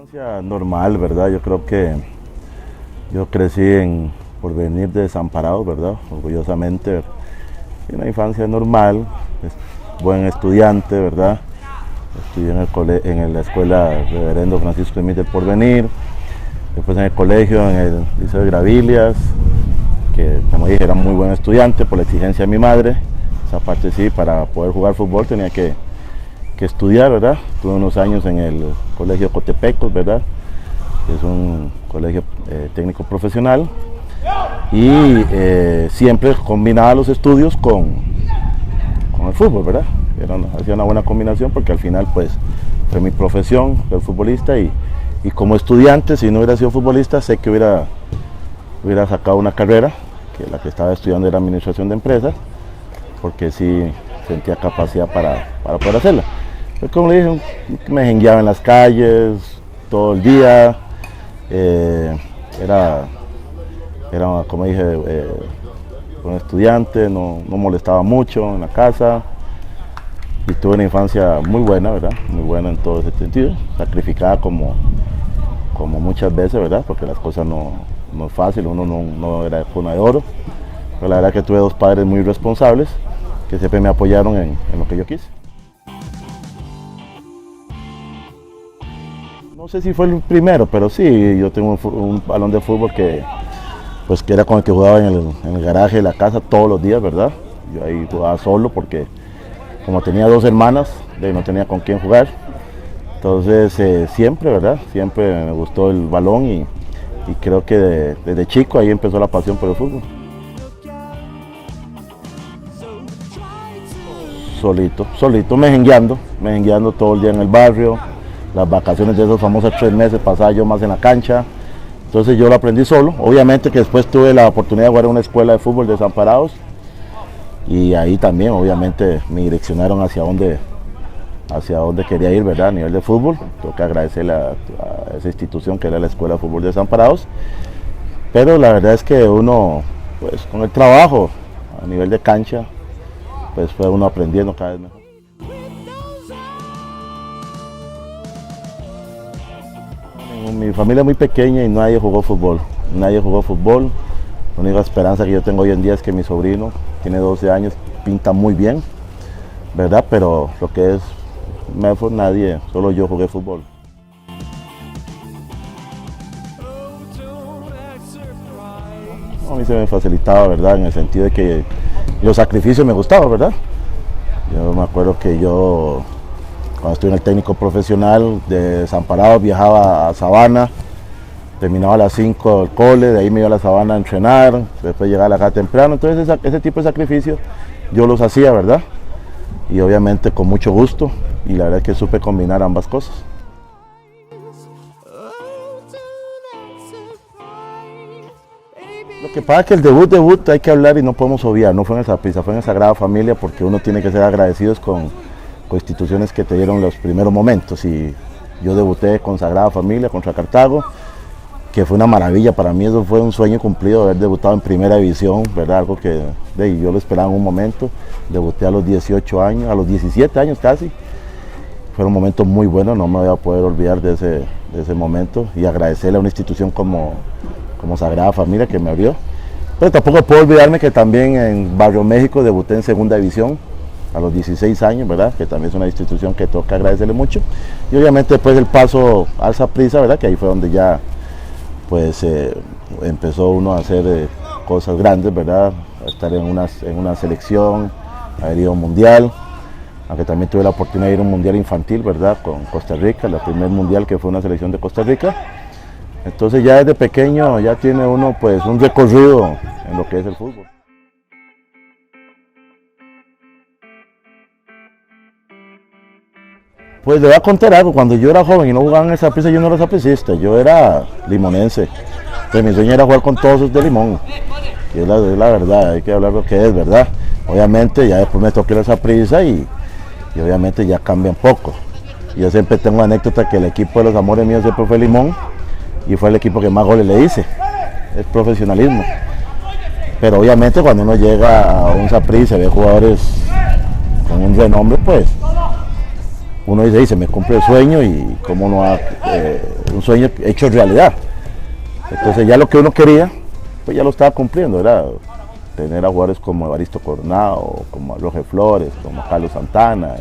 Infancia normal, ¿verdad? Yo creo que yo crecí en Porvenir de Desamparados, ¿verdad? Orgullosamente. Una infancia normal, buen estudiante, ¿verdad? Estudié en la escuela Reverendo Francisco Emil del Porvenir, después en el colegio, en el Liceo de Gravilias, que como dije era muy buen estudiante por la exigencia de mi madre. Esa parte sí, para poder jugar fútbol tenía que estudiar, ¿verdad? Tuve unos años en el colegio Cotepecos, ¿verdad? Que es un colegio técnico profesional, y siempre combinaba los estudios con el fútbol, ¿verdad? Hacía una buena combinación porque al final pues fue mi profesión, ser futbolista, y como estudiante, si no hubiera sido futbolista, sé que hubiera sacado una carrera, que la que estaba estudiando era administración de empresas, porque sí sentía capacidad para poder hacerla. Pero como le dije, me jengueaba en las calles todo el día, era como dije, un estudiante, no molestaba mucho en la casa, y tuve una infancia muy buena, ¿verdad? Muy buena en todo ese sentido, sacrificada como muchas veces, ¿verdad? Porque las cosas no es fácil, uno no era de cuna de oro, pero la verdad que tuve dos padres muy responsables que siempre me apoyaron en lo que yo quise. No sé si fue el primero, pero sí, yo tengo un balón de fútbol que era con el que jugaba en el garaje de la casa todos los días, ¿verdad? Yo ahí jugaba solo porque como tenía dos hermanas, no tenía con quién jugar. Entonces siempre, ¿verdad? Siempre me gustó el balón, y creo que desde chico ahí empezó la pasión por el fútbol. Solito, me jengueando todo el día en el barrio. Las vacaciones de esos famosos 3 meses pasaba yo más en la cancha. Entonces yo lo aprendí solo. Obviamente que después tuve la oportunidad de jugar en una escuela de fútbol de Desamparados, y ahí también obviamente me direccionaron hacia dónde quería ir, ¿verdad? A nivel de fútbol. Tengo que agradecerle a esa institución que era la Escuela de Fútbol de Desamparados. Pero la verdad es que uno, pues con el trabajo a nivel de cancha, pues fue uno aprendiendo cada vez mejor. Mi familia es muy pequeña y nadie jugó fútbol. La única esperanza que yo tengo hoy en día es que mi sobrino tiene 12 años, pinta muy bien, ¿verdad? Pero lo que es Medford, nadie, solo yo jugué fútbol. A mí se me facilitaba, ¿verdad? En el sentido de que los sacrificios me gustaban, ¿verdad? Yo me acuerdo que cuando estuve en el técnico profesional de Desamparados, viajaba a Sabana, terminaba a las 5 el cole, de ahí me iba a la Sabana a entrenar, después llegaba a la casa temprano. Entonces ese tipo de sacrificios yo los hacía, ¿verdad? Y obviamente con mucho gusto, y la verdad es que supe combinar ambas cosas. Lo que pasa es que el debut hay que hablar y no podemos obviar, no fue en el Saprissa, fue en el Sagrada Familia, porque uno tiene que ser agradecidos con instituciones que te dieron los primeros momentos, y yo debuté con Sagrada Familia contra Cartago, que fue una maravilla para mí. Eso fue un sueño cumplido, haber debutado en primera división, ¿verdad? Algo que yo lo esperaba en un momento. Debuté a los 18 años, a los 17 años casi. Fue un momento muy bueno, no me voy a poder olvidar de ese momento, y agradecerle a una institución como Sagrada Familia que me abrió. Pero tampoco puedo olvidarme que también en Barrio México debuté en segunda división a los 16 años, ¿verdad? Que también es una institución que toca agradecerle mucho. Y obviamente después del paso al Saprissa, ¿verdad? Que ahí fue donde ya pues empezó uno a hacer cosas grandes, ¿verdad? A estar en una selección, haber ido a un mundial, aunque también tuve la oportunidad de ir a un mundial infantil, ¿verdad? Con Costa Rica, el primer mundial que fue una selección de Costa Rica. Entonces ya desde pequeño ya tiene uno pues un recorrido en lo que es el fútbol. Pues le voy a contar algo. Cuando yo era joven y no jugaba en el Saprissa, yo no era sapricista, yo era limonense. Entonces mi sueño era jugar con todos los de Limón. Y es la verdad, hay que hablar lo que es, ¿verdad? Obviamente ya después me tocó ir al Saprissa, y obviamente ya cambia un poco. Yo siempre tengo una anécdota que el equipo de los amores míos siempre fue Limón, y fue el equipo que más goles le hice. Es profesionalismo. Pero obviamente cuando uno llega a un Saprissa y ve jugadores con un renombre, pues uno dice, se me cumple el sueño, y cómo no va a un sueño hecho realidad. Entonces ya lo que uno quería, pues ya lo estaba cumpliendo, era tener a jugadores como Evaristo Coronado, como Roger Flores, como Carlos Santana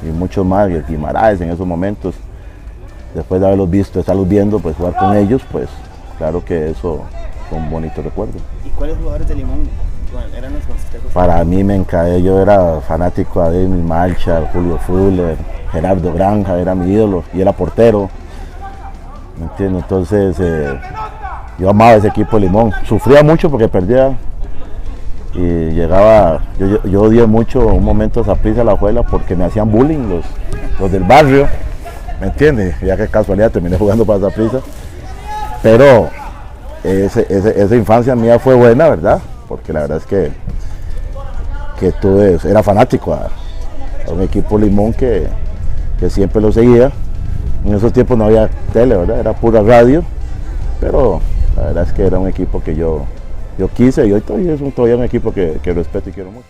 y muchos más, y el Guimaraes en esos momentos. Después de haberlos visto, estarlos viendo, pues jugar con ellos, pues claro que eso fue un bonito recuerdo. ¿Y cuáles jugadores de Limón eran los consejos? Para mí me encanta, yo era fanático de Emil Marchal, Julio Fuller, Gerardo Granja, era mi ídolo y era portero, ¿me entiendes? Entonces yo amaba ese equipo de Limón, sufría mucho porque perdía y llegaba, yo odié mucho un momento a Saprissa Alajuela porque me hacían bullying los del barrio, ¿me entiendes? Ya que casualidad terminé jugando para Saprissa, pero esa infancia mía fue buena, ¿verdad? Porque la verdad es que era fanático a un equipo Limón que siempre lo seguía. En esos tiempos no había tele, ¿verdad? Era pura radio, pero la verdad es que era un equipo que yo quise y hoy todavía es todavía un equipo que respeto y quiero mucho.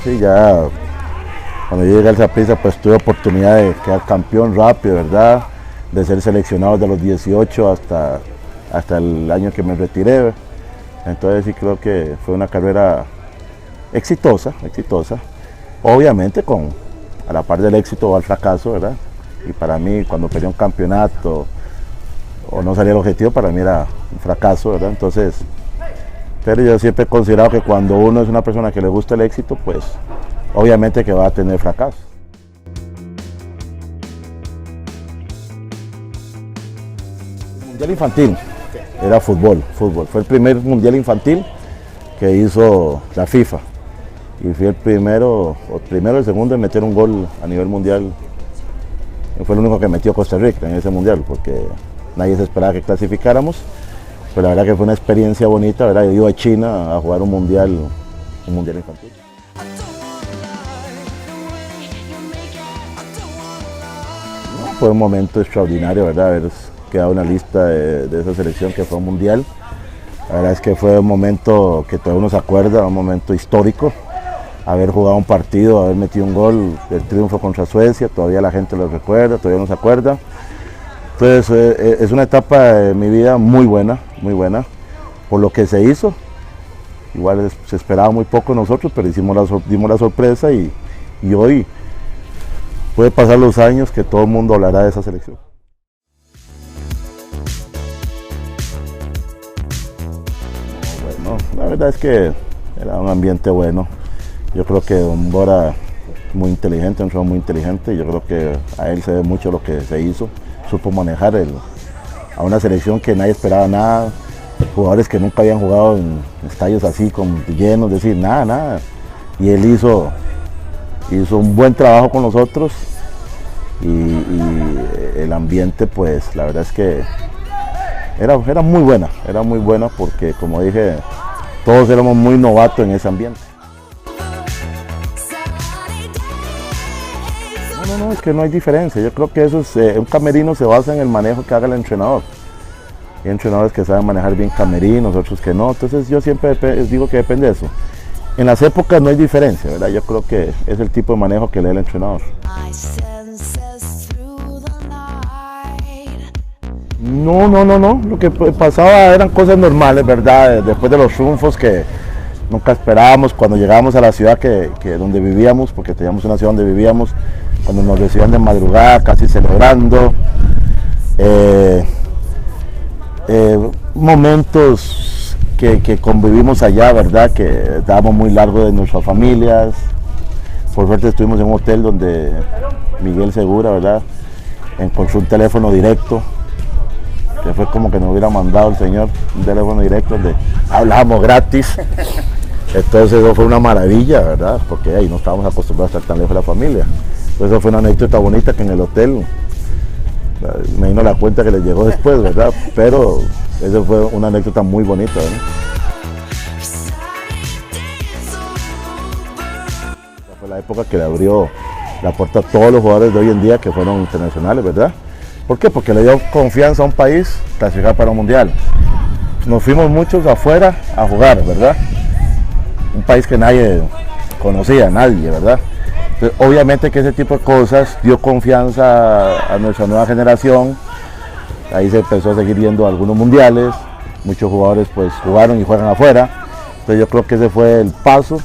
Sí, ya cuando yo llegué al Saprissa pues tuve oportunidad de quedar campeón rápido, ¿verdad? De ser seleccionado de los 18 hasta el año que me retiré. Entonces sí creo que fue una carrera exitosa. Obviamente a la par del éxito va el fracaso, ¿verdad? Y para mí cuando perdí un campeonato o no salía el objetivo, para mí era un fracaso, ¿verdad? Entonces, pero yo siempre he considerado que cuando uno es una persona que le gusta el éxito, pues obviamente que va a tener fracaso. El mundial infantil era fútbol. Fue el primer mundial infantil que hizo la FIFA. Y fui el primero o el segundo en meter un gol a nivel mundial. Fue el único que metió Costa Rica en ese mundial, porque nadie se esperaba que clasificáramos. Pero la verdad que fue una experiencia bonita, ¿verdad? Yo iba a China a jugar un mundial infantil. No, fue un momento extraordinario, ¿verdad? Haber quedado en la lista de esa selección que fue un mundial. La verdad es que fue un momento que todavía uno se acuerda, un momento histórico. Haber jugado un partido, haber metido un gol, el triunfo contra Suecia, todavía la gente lo recuerda, todavía no se acuerda. Entonces es una etapa de mi vida muy buena, por lo que se hizo. Igual se esperaba muy poco nosotros, pero dimos la sorpresa y hoy puede pasar los años que todo el mundo hablará de esa selección. Bueno, la verdad es que era un ambiente bueno. Yo creo que Don Bora muy inteligente, un jugador muy inteligente. Yo creo que a él se ve mucho lo que se hizo. Supo manejar a una selección que nadie esperaba nada, jugadores que nunca habían jugado en estadios así llenos, decir nada. Y él hizo un buen trabajo con nosotros y el ambiente, pues la verdad es que era muy buena porque, como dije, todos éramos muy novatos en ese ambiente. No, es que no hay diferencia. Yo creo que eso es, un camerino se basa en el manejo que haga el entrenador. Hay entrenadores que saben manejar bien camerinos, otros que no. Entonces yo siempre digo que depende de eso. En las épocas no hay diferencia, ¿verdad? Yo creo que es el tipo de manejo que le da el entrenador. No. Lo que pasaba eran cosas normales, ¿verdad? Después de los triunfos que nunca esperábamos, cuando llegábamos a la ciudad donde vivíamos, porque teníamos una ciudad donde vivíamos, cuando nos recibían de madrugada, casi celebrando. Momentos que convivimos allá, ¿verdad? Que estábamos muy largos de nuestras familias. Por suerte estuvimos en un hotel donde Miguel Segura, ¿verdad? Encontró un teléfono directo, que fue como que nos hubiera mandado el señor, un teléfono directo donde hablábamos gratis. Entonces eso fue una maravilla, ¿verdad? Porque ahí no estábamos acostumbrados a estar tan lejos de la familia. Entonces eso fue una anécdota bonita que en el hotel, me vino la cuenta que les llegó después, ¿verdad? Pero eso fue una anécdota muy bonita, ¿verdad? Esa fue la época que le abrió la puerta a todos los jugadores de hoy en día que fueron internacionales, ¿verdad? ¿Por qué? Porque le dio confianza a un país clasificar para un mundial. Nos fuimos muchos afuera a jugar, ¿verdad? Un país que nadie conocía, nadie, ¿verdad? Entonces, obviamente que ese tipo de cosas dio confianza a nuestra nueva generación. Ahí se empezó a seguir viendo algunos mundiales, muchos jugadores pues jugaron y juegan afuera. Entonces yo creo que ese fue el paso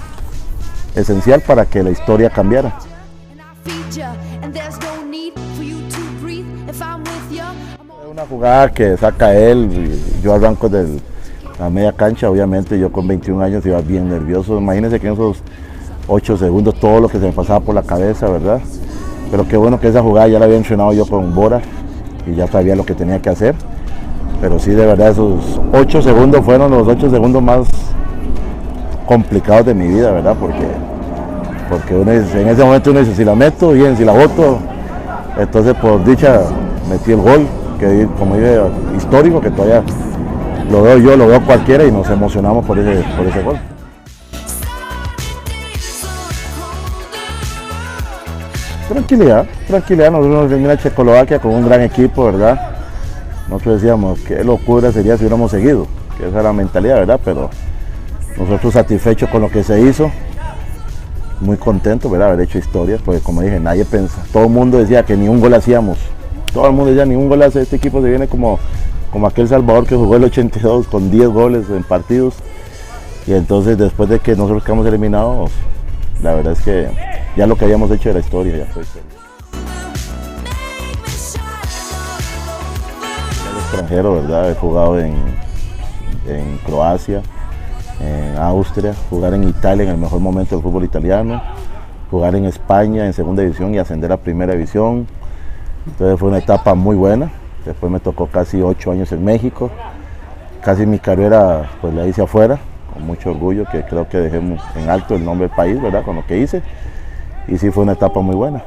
esencial para que la historia cambiara. Una jugada que saca él, y yo arranco de la media cancha, obviamente yo con 21 años iba bien nervioso. Imagínense que en esos 8 segundos todo lo que se me pasaba por la cabeza, ¿verdad? Pero qué bueno que esa jugada ya la había entrenado yo con Bora y ya sabía lo que tenía que hacer. Pero sí, de verdad, esos 8 segundos fueron los 8 segundos más complicados de mi vida, ¿verdad? Porque uno dice, en ese momento uno dice, si la meto bien, si la boto, entonces por dicha metí el gol, que como dije, histórico, que todavía lo veo yo, lo veo cualquiera y nos emocionamos por ese gol. Tranquilidad, nosotros venimos a Checoslovaquia con un gran equipo, ¿verdad? Nosotros decíamos, qué locura sería si hubiéramos seguido, que esa era la mentalidad, ¿verdad? Pero nosotros satisfechos con lo que se hizo, muy contentos, ¿verdad? Haber hecho historia, pues como dije, nadie pensa, todo el mundo decía que ni un gol hacíamos, todo el mundo decía, ni un gol hace, este equipo se viene como aquel Salvador que jugó el 82 con 10 goles en partidos, y entonces después de que nosotros quedamos eliminados, la verdad es que ya lo que habíamos hecho era historia, ya fue historia. El extranjero, ¿verdad? He jugado en Croacia, en Austria, jugar en Italia en el mejor momento del fútbol italiano, jugar en España en segunda división y ascender a primera división. Entonces fue una etapa muy buena. Después me tocó casi 8 años en México. Casi mi carrera pues la hice afuera, con mucho orgullo, que creo que dejé en alto el nombre del país, ¿verdad? Con lo que hice. Y sí fue una etapa muy buena.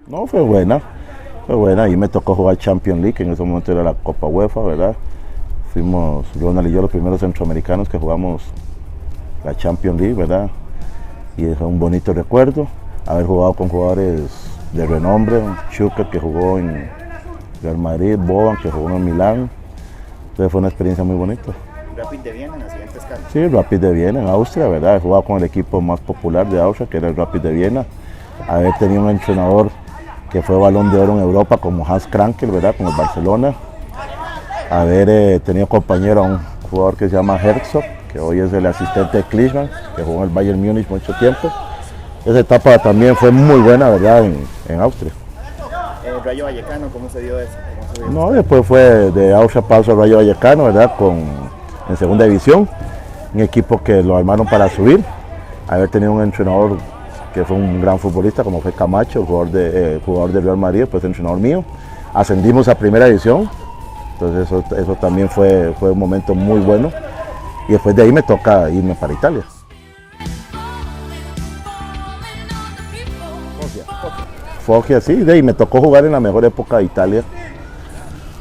No, fue buena, y me tocó jugar Champions League, que en ese momento era la Copa UEFA, ¿verdad? Fuimos, Ronald y yo, los primeros centroamericanos que jugamos la Champions League, ¿verdad? Y es un bonito recuerdo, haber jugado con jugadores de renombre, Chuka, que jugó en Real Madrid, Boban, que jugó en Milán. Entonces fue una experiencia muy bonita. Rapid de Viena en la siguiente escala. Sí, Rapid de Viena en Austria, ¿verdad? He jugado con el equipo más popular de Austria, que era el Rapid de Viena. Haber tenido un entrenador que fue Balón de Oro en Europa, como Hans Krankel, ¿verdad? Con el Barcelona. Haber tenido compañero a un jugador que se llama Herzog, que hoy es el asistente de Klinsmann, que jugó en el Bayern Múnich mucho tiempo. Esa etapa también fue muy buena, ¿verdad? En Austria. Rayo Vallecano, ¿cómo se dio eso? No, después fue de Austria paso al Rayo Vallecano, ¿verdad? En segunda división, un equipo que lo armaron para subir. Haber tenido un entrenador que fue un gran futbolista, como fue Camacho, jugador de Real Madrid, pues entrenador mío. Ascendimos a primera división, entonces eso también fue un momento muy bueno. Y después de ahí me toca irme para Italia. Foggia, sí, de ahí me tocó jugar en la mejor época de Italia.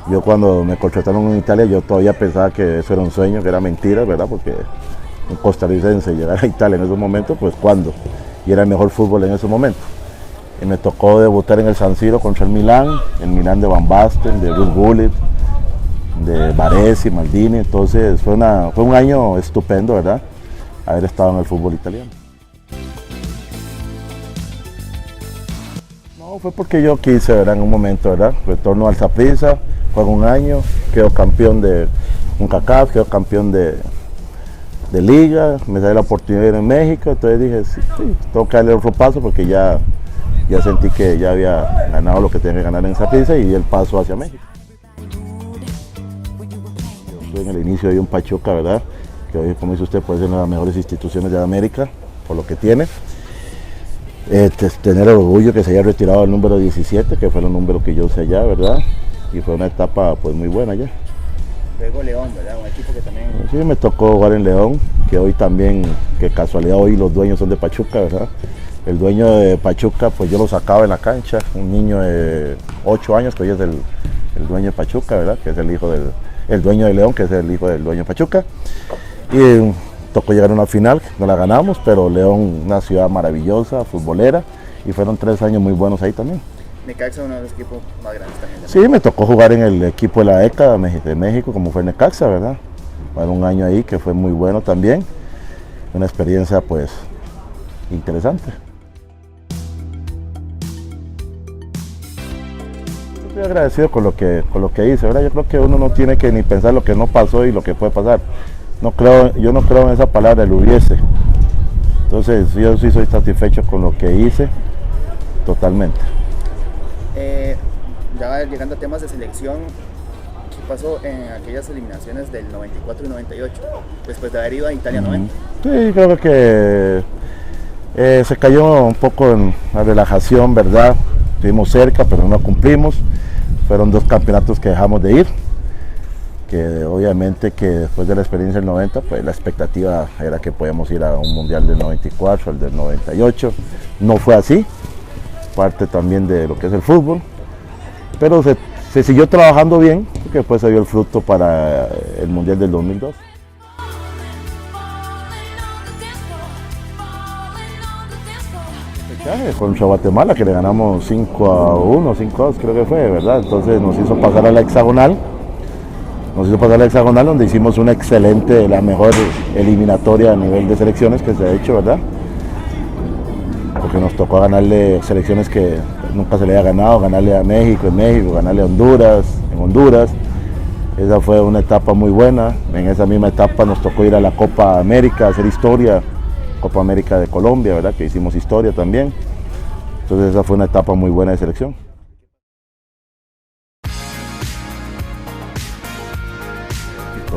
Yo cuando me contrataron en Italia, yo todavía pensaba que eso era un sueño, que era mentira, ¿verdad? Porque un costarricense llegar a Italia en esos momentos, pues ¿cuándo? Y era el mejor fútbol en ese momento. Y me tocó debutar en el San Siro contra el Milán de Van Basten, de Ruud Gullit, de Baresi, Maldini. Entonces fue un año estupendo, ¿verdad? Haber estado en el fútbol italiano. No, fue porque yo quise, ¿verdad? En un momento, ¿verdad? Retorno al Saprissa, juego un año, quedo campeón de CONCACAF, quedo campeón de liga, me sale la oportunidad de ir en México, entonces dije, sí, tengo que darle otro paso porque ya sentí que ya había ganado lo que tenía que ganar en Saprissa y di el paso hacia México. Yo estuve en el inicio de un Pachuca, ¿verdad? Que hoy, como dice usted, puede ser una de las mejores instituciones de América, por lo que tiene. Tener el orgullo que se haya retirado el número 17, que fue el número que yo usé allá, ¿verdad? Y fue una etapa pues muy buena allá. Luego León, ¿verdad? Un equipo que también... Sí, me tocó jugar en León, que hoy también, que casualidad hoy los dueños son de Pachuca, ¿verdad? El dueño de Pachuca, pues yo lo sacaba en la cancha, un niño de 8 años, que hoy es el dueño de Pachuca, ¿verdad? Que es el dueño de León, que es el hijo del dueño de Pachuca. Y tocó llegar a una final, no la ganamos, pero León, una ciudad maravillosa, futbolera, y fueron 3 años muy buenos ahí también. Necaxa, uno de los equipos más grandes también. Sí, me tocó jugar en el equipo de la década de México, como fue Necaxa, ¿verdad? Para un año ahí que fue muy bueno también, una experiencia pues interesante. Estoy agradecido con lo que hice, ¿verdad? Yo creo que uno no tiene que ni pensar lo que no pasó y lo que puede pasar. Yo no creo en esa palabra, el hubiese. Entonces yo sí soy satisfecho con lo que hice, totalmente. Ya llegando a temas de selección, ¿qué pasó en aquellas eliminaciones del 94 y 98, después de haber ido a Italia 90? Sí, creo que se cayó un poco en la relajación, ¿verdad? Estuvimos cerca, pero no cumplimos. Fueron 2 campeonatos que dejamos de ir, que obviamente que después de la experiencia del 90, pues la expectativa era que podíamos ir a un mundial del 94, al del 98. No fue así, parte también de lo que es el fútbol, pero se siguió trabajando bien, que después se dio el fruto para el mundial del 2002. Contra Guatemala, que le ganamos 5-1, 5-2 creo que fue, ¿verdad? Entonces nos hizo pasar a la hexagonal. Donde hicimos una excelente, la mejor eliminatoria a nivel de selecciones que se ha hecho, ¿verdad? Porque nos tocó ganarle selecciones que nunca se le había ganado, ganarle a México en México, ganarle a Honduras en Honduras. Esa fue una etapa muy buena. En esa misma etapa nos tocó ir a la Copa América, hacer historia, Copa América de Colombia, ¿verdad? Que hicimos historia también. Entonces esa fue una etapa muy buena de selección.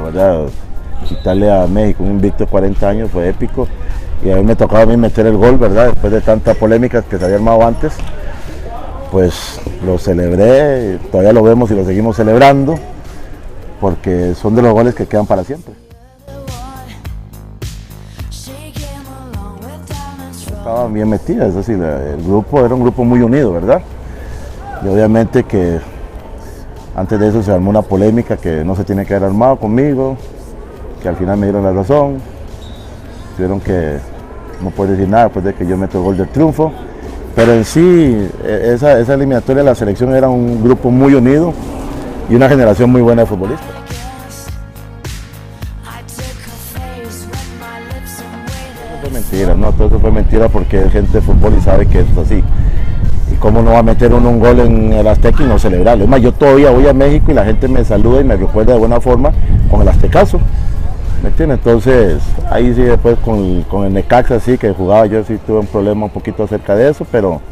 ¿Verdad? Quitarle a México un invicto de 40 años fue épico, y a mí me tocaba a mí meter el gol, ¿verdad? Después de tanta polémica que se había armado antes, pues lo celebré, todavía lo vemos y lo seguimos celebrando, porque son de los goles que quedan para siempre. Estaban bien metidas, es decir, el grupo era un grupo muy unido, ¿verdad? Y obviamente que antes de eso se armó una polémica que no se tiene que haber armado conmigo, que al final me dieron la razón, tuvieron que no puedo decir nada después de que yo meto el gol del triunfo, pero en sí esa eliminatoria de la selección era un grupo muy unido y una generación muy buena de futbolistas. Eso fue mentira, ¿no? Todo eso fue mentira porque es gente de fútbol y sabe que esto es así. Y cómo no va a meter uno un gol en el Azteca y no celebrarlo. Es más, yo todavía voy a México y la gente me saluda y me recuerda de buena forma con el Aztecaso. ¿Me entiendes? Entonces, ahí sí después con el Necaxa sí que jugaba, yo sí tuve un problema un poquito acerca de eso, pero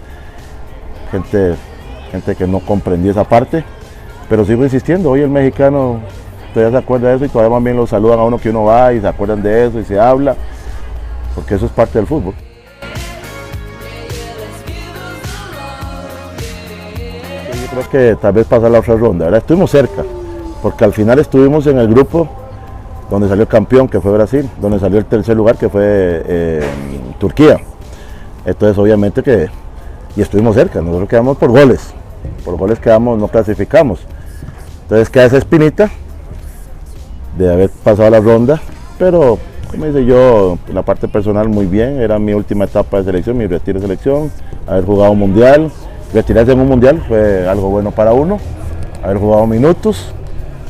gente que no comprendió esa parte. Pero sigo insistiendo, hoy el mexicano todavía se acuerda de eso y todavía más bien lo saludan a uno que uno va y se acuerdan de eso y se habla, porque eso es parte del fútbol. Creo que tal vez pasar la otra ronda, ¿verdad? Estuvimos cerca, porque al final estuvimos en el grupo donde salió el campeón, que fue Brasil, donde salió el tercer lugar, que fue Turquía. Entonces obviamente que, y estuvimos cerca, nosotros quedamos por goles quedamos, no clasificamos. Entonces queda esa espinita de haber pasado la ronda, pero como dice yo, la parte personal muy bien, era mi última etapa de selección, mi retiro de selección, haber jugado un mundial. Retirarse en un mundial fue algo bueno para uno, haber jugado minutos,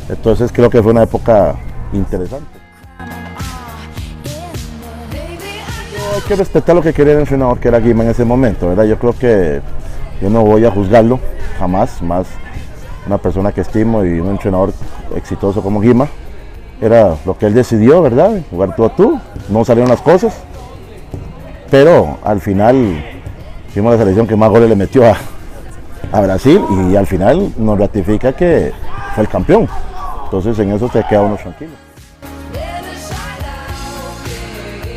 entonces creo que fue una época interesante. Hay que respetar lo que quería el entrenador, que era Guima en ese momento, ¿verdad? Yo creo que yo no voy a juzgarlo, jamás, más una persona que estimo y un entrenador exitoso como Guima, era lo que él decidió, ¿verdad? Jugar tú a tú, no salieron las cosas, pero al final fuimos la selección que más goles le metió a Brasil y al final nos ratifica que fue el campeón. Entonces en eso se queda uno tranquilo.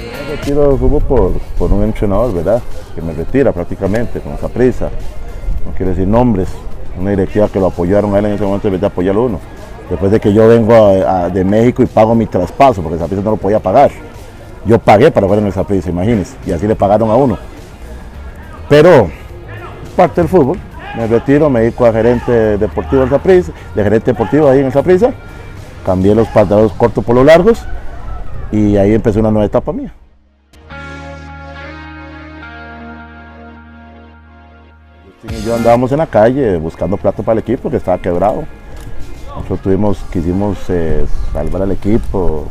Me retiro del fútbol por un entrenador, ¿verdad? Que me retira prácticamente con Saprissa. No quiero decir nombres. Una directiva que lo apoyaron a él en ese momento en vez de apoyarlo uno. Después de que yo vengo de México y pago mi traspaso, porque Saprissa no lo podía pagar. Yo pagué para jugar en el Saprissa, imagínense, y así le pagaron a uno. Pero parte del fútbol, me retiro, me dedico a gerente deportivo del Saprissa, de gerente deportivo ahí en el Saprissa, cambié los pantalones cortos por los largos y ahí empezó una nueva etapa mía. Justin y yo andábamos en la calle buscando plata para el equipo que estaba quebrado. Nosotros quisimos salvar al equipo,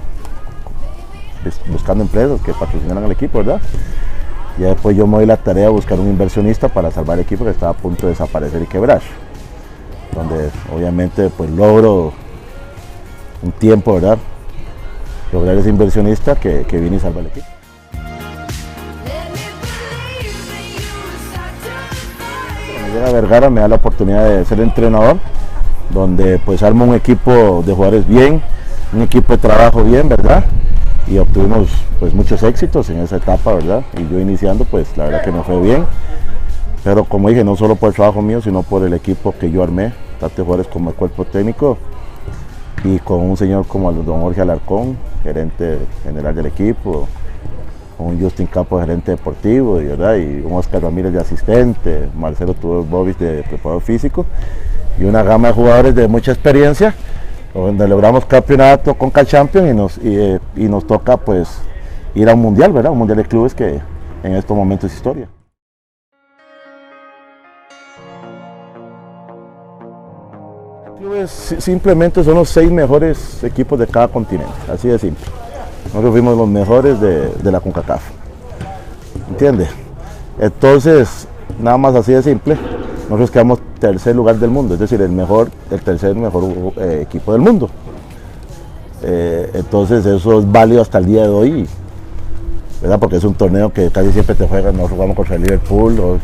buscando empresas que patrocinaran al equipo, ¿verdad? Y después yo me di la tarea de buscar un inversionista para salvar el equipo que estaba a punto de desaparecer y quebrar. Donde obviamente pues logro un tiempo, ¿verdad? Lograr ese inversionista que viene y salva el equipo. Cuando llega a Vergara me da la oportunidad de ser entrenador, donde pues armo un equipo de jugadores bien, un equipo de trabajo bien, ¿verdad? Y obtuvimos pues muchos éxitos en esa etapa, ¿verdad? Y yo iniciando pues la verdad que me fue bien, pero como dije, no solo por el trabajo mío, sino por el equipo que yo armé, tanto jugadores como el cuerpo técnico, y con un señor como el don Jorge Alarcón, gerente general del equipo, con un Justin Campos, gerente deportivo, ¿verdad? Y un Oscar Ramírez de asistente, Marcelo Bobis de preparador físico, y una gama de jugadores de mucha experiencia, donde logramos campeonato con Champions y nos toca pues ir a un mundial, ¿verdad? Un mundial de clubes que en estos momentos es historia. Clubes simplemente son los 6 mejores equipos de cada continente, así de simple. Nosotros fuimos los mejores de la CONCACAF, ¿entiendes? Entonces, nada más así de simple, nosotros quedamos tercer lugar del mundo, es decir, el tercer mejor equipo del mundo. Entonces eso es válido hasta el día de hoy, ¿verdad? Porque es un torneo que casi siempre te juegan, nosotros jugamos contra el Liverpool,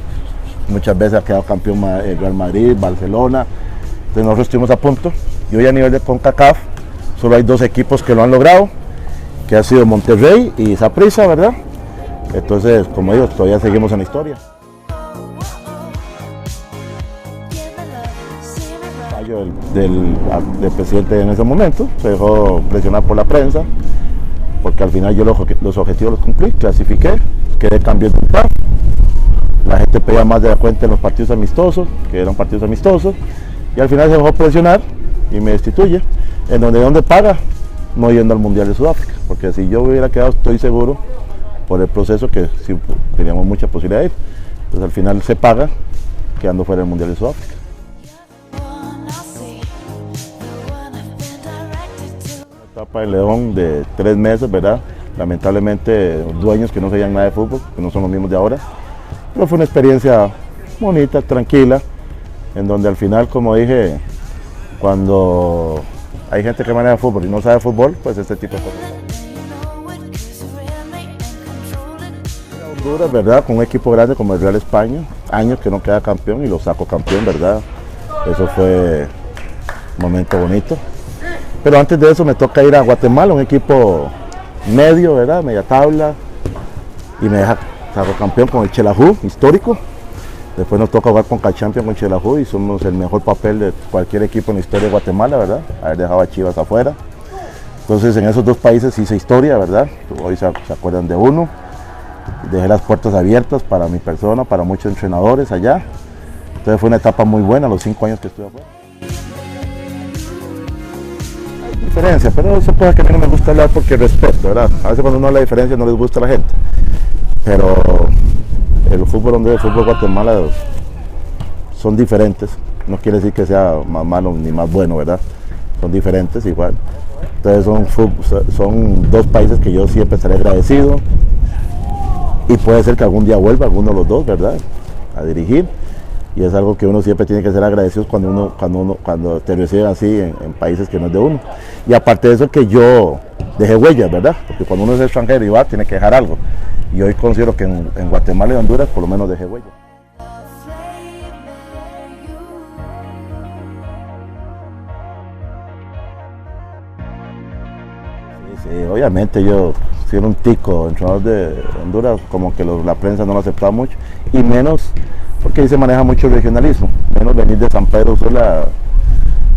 muchas veces ha quedado campeón el Real Madrid, Barcelona, entonces nosotros estuvimos a punto, y hoy a nivel de CONCACAF solo hay 2 equipos que lo han logrado, que ha sido Monterrey y Saprissa, ¿verdad? Entonces, como digo, todavía seguimos en la historia. Del presidente en ese momento, se dejó presionar por la prensa, porque al final yo los objetivos los cumplí, clasifiqué, quedé campeón del CAF, la gente pedía más de la cuenta en los partidos amistosos, que eran partidos amistosos, y al final se dejó presionar y me destituye, en donde paga, no yendo al Mundial de Sudáfrica, porque si yo hubiera quedado, estoy seguro, por el proceso, que sí teníamos mucha posibilidad de ir, entonces al final se paga, quedando fuera del Mundial de Sudáfrica. Etapa de León de 3 meses, ¿verdad? Lamentablemente dueños que no sabían nada de fútbol, que no son los mismos de ahora, pero fue una experiencia bonita, tranquila, en donde al final, como dije, cuando hay gente que maneja fútbol y no sabe fútbol, pues este tipo de cosas. Honduras, ¿verdad? Con un equipo grande como el Real España, años que no queda campeón y lo saco campeón, ¿verdad? Eso fue un momento bonito. Pero antes de eso me toca ir a Guatemala, un equipo medio, ¿verdad? Media tabla, y me saco campeón con el Xelajú, histórico. Después nos toca jugar con Champions con Xelajú y somos el mejor papel de cualquier equipo en la historia de Guatemala, ¿verdad? Haber dejado a Chivas afuera. Entonces en esos 2 países hice historia, ¿verdad? Hoy se acuerdan de uno. Dejé las puertas abiertas para mi persona, para muchos entrenadores allá. Entonces fue una etapa muy buena, los 5 años que estuve afuera. Diferencia, pero eso puede que a mí no me gusta hablar porque respeto, ¿verdad? A veces cuando uno habla de diferencia no les gusta a la gente, pero el fútbol hondureño y el fútbol Guatemala son diferentes, no quiere decir que sea más malo ni más bueno, ¿verdad? Son diferentes igual, entonces son 2 países que yo siempre estaré agradecido, y puede ser que algún día vuelva alguno de los 2, ¿verdad? A dirigir. Y es algo que uno siempre tiene que ser agradecido cuando te reciben así en países que no es de uno. Y aparte de eso, que yo dejé huellas, ¿verdad? Porque cuando uno es extranjero y va, tiene que dejar algo. Y hoy considero que en Guatemala y Honduras por lo menos dejé huellas. Sí, obviamente yo si era un tico, entrenador de Honduras, como que la prensa no lo aceptaba mucho, y menos porque ahí se maneja mucho el regionalismo, menos venir de San Pedro Sula,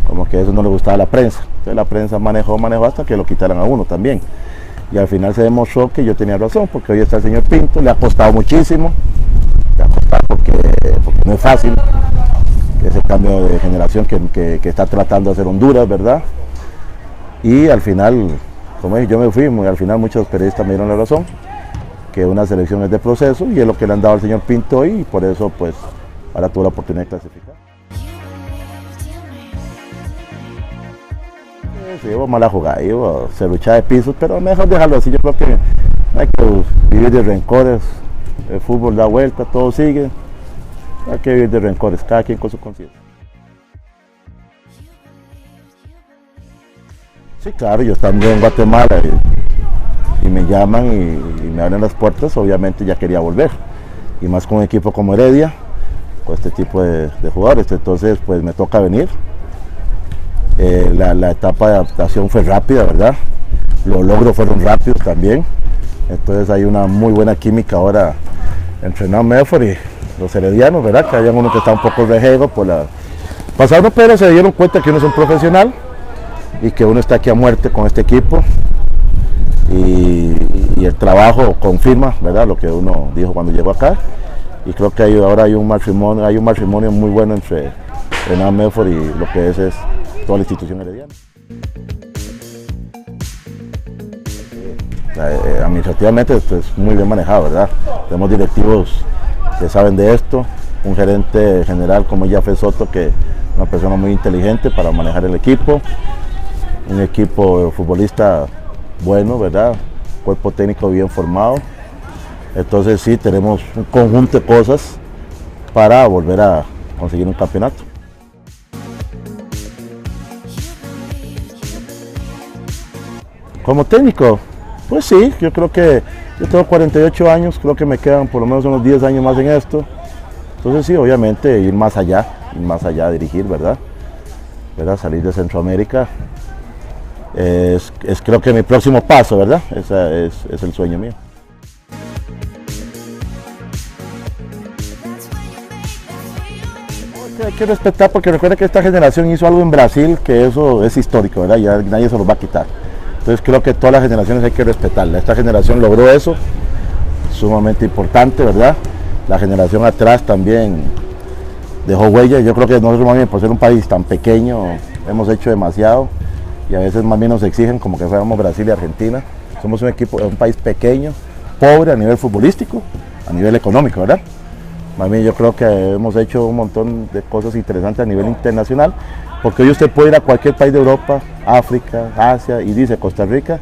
como que eso no le gustaba a la prensa. Entonces la prensa manejó hasta que lo quitaran a uno también. Y al final se demostró que yo tenía razón, porque hoy está el señor Pinto, le ha costado muchísimo, le ha costado porque no es fácil, ese cambio de generación que está tratando de hacer Honduras, ¿verdad? Y al final, como dije, yo me fui, al final muchos periodistas me dieron la razón, que una selección es de proceso y es lo que le han dado al señor Pinto hoy, y por eso pues ahora tuvo la oportunidad de clasificar. Sí, hubo mala jugada, hubo serruchada de pisos, pero mejor dejarlo así. Yo creo que no hay que vivir de rencores. El fútbol da vuelta, todo sigue. No hay que vivir de rencores, cada quien con su conciencia. Sí, claro, yo estando en Guatemala y me llaman y me abren las puertas, obviamente ya quería volver. Y más con un equipo como Heredia, con este tipo de jugadores. Entonces, pues me toca venir. La etapa de adaptación fue rápida, ¿verdad? Los logros fueron rápidos también. Entonces hay una muy buena química ahora entre Hernán Medford y los heredianos, ¿verdad? Que había uno que está un poco rejego por la... Pasaron, pero se dieron cuenta que uno es un profesional y que uno está aquí a muerte con este equipo. Y el trabajo confirma, ¿verdad? Lo que uno dijo cuando llegó acá. Y creo que ahora hay un matrimonio muy bueno entre Hernán Medford y lo que es toda la institución herediana. Administrativamente esto es muy bien manejado, ¿verdad? Tenemos directivos que saben de esto, un gerente general como Jafé Soto, que es una persona muy inteligente para manejar el equipo, un equipo futbolista bueno, ¿verdad? Cuerpo técnico bien formado. Entonces sí, tenemos un conjunto de cosas para volver a conseguir un campeonato. Como técnico, pues sí, yo creo que yo tengo 48 años, creo que me quedan por lo menos unos 10 años más en esto. Entonces sí, obviamente ir más allá, dirigir, ¿verdad? Salir de Centroamérica es creo que mi próximo paso, ¿verdad? Ese es el sueño mío. Hay que respetar, porque recuerda que esta generación hizo algo en Brasil que eso es histórico, ¿verdad? Ya nadie se los va a quitar. Entonces creo que todas las generaciones hay que respetarla. Esta generación logró eso, sumamente importante, ¿verdad? La generación atrás también dejó huella. Yo creo que nosotros, más bien, por ser un país tan pequeño, hemos hecho demasiado y a veces más bien nos exigen como que fuéramos Brasil y Argentina. Somos un país pequeño, pobre a nivel futbolístico, a nivel económico, ¿verdad? Más bien yo creo que hemos hecho un montón de cosas interesantes a nivel internacional, porque hoy usted puede ir a cualquier país de Europa, África, Asia y dice Costa Rica,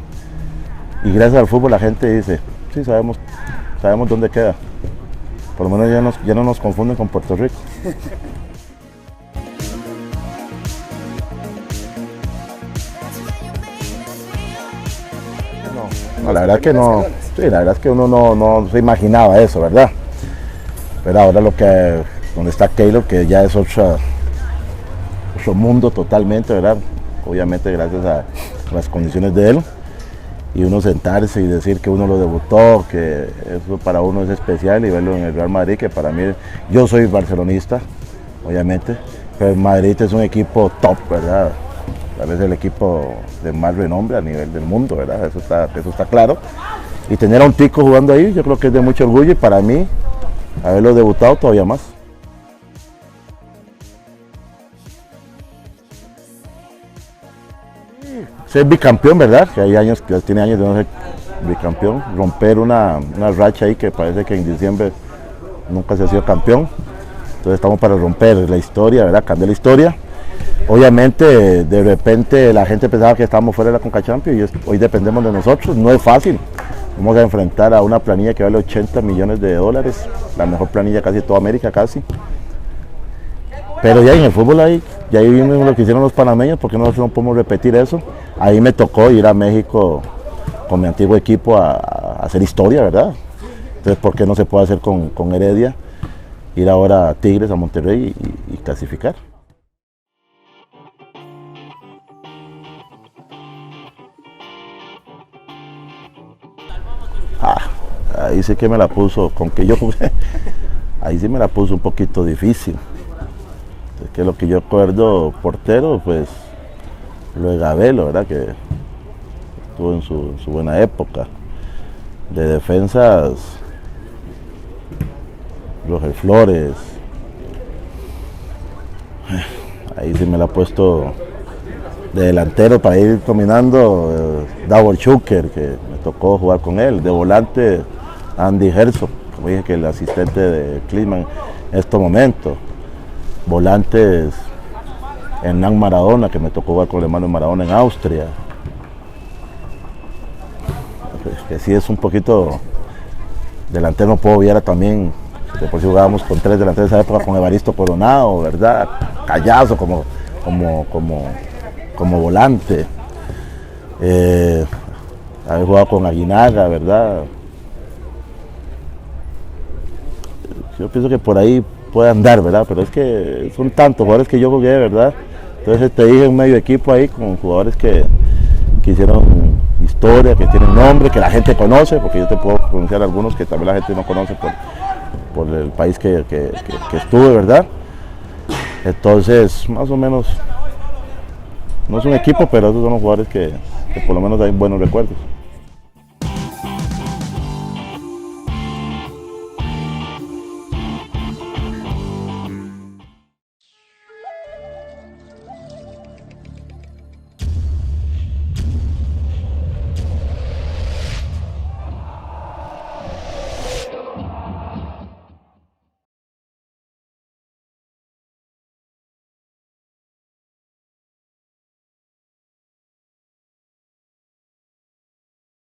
y gracias al fútbol la gente dice, sí, sabemos dónde queda. Por lo menos ya no nos confunden con Puerto Rico. No, la verdad que no, sí, la verdad es que uno no se imaginaba eso, ¿verdad? Pero ahora donde está Keylor, que ya es otro mundo totalmente, ¿verdad? Obviamente gracias a las condiciones de él. Y uno sentarse y decir que uno lo debutó, que eso para uno es especial, y verlo en el Real Madrid, que para mí, yo soy barcelonista, obviamente, pero el Madrid es un equipo top, ¿verdad? Tal vez el equipo de más renombre a nivel del mundo, ¿verdad? Eso está claro. Y tener a un tico jugando ahí, yo creo que es de mucho orgullo, y para mí, haberlo debutado todavía más. Ser bicampeón, ¿verdad? Que tiene años de no ser bicampeón. Romper una racha ahí que parece que en diciembre nunca se ha sido campeón. Entonces estamos para romper la historia, ¿verdad? Cambiar la historia. Obviamente, de repente la gente pensaba que estábamos fuera de la Conca Champions y hoy dependemos de nosotros. No es fácil. Vamos a enfrentar a una planilla que vale 80 millones de dólares, la mejor planilla casi de toda América, casi. Pero ya en el fútbol ya ahí vimos lo que hicieron los panameños, porque nosotros no podemos repetir eso. Ahí me tocó ir a México con mi antiguo equipo a hacer historia, ¿verdad? Entonces, ¿por qué no se puede hacer con Heredia? Ir ahora a Tigres, a Monterrey y clasificar. Ahí sí que me la puso, con que yo jugué, ahí sí me la puso un poquito difícil. Es que lo que yo recuerdo, portero, pues lo de Gabelo, ¿verdad? Que estuvo en su buena época. De defensas, Roger Flores. Ahí sí me la ha puesto de delantero para ir combinando. Davor Schuker, que me tocó jugar con él. De volante, Andy Herzog, como dije, que el asistente de Klinsmann en estos momentos. Volantes, Hernán Maradona, que me tocó jugar con el hermano Maradona en Austria. Que sí es un poquito delantero, puedo Viera también, que por si jugábamos con 3 delanteros en esa época, con Evaristo Coronado, ¿verdad? Callazo como volante. Haber jugado con Aguinaga, ¿verdad? Yo pienso que por ahí puede andar, ¿verdad? Pero es que son tantos jugadores que yo jugué, ¿verdad? Entonces te dije un medio equipo ahí con jugadores que hicieron historia, que tienen nombre, que la gente conoce, porque yo te puedo pronunciar algunos que también la gente no conoce por el país que estuve, ¿verdad? Entonces, más o menos, no es un equipo, pero esos son los jugadores que por lo menos hay buenos recuerdos.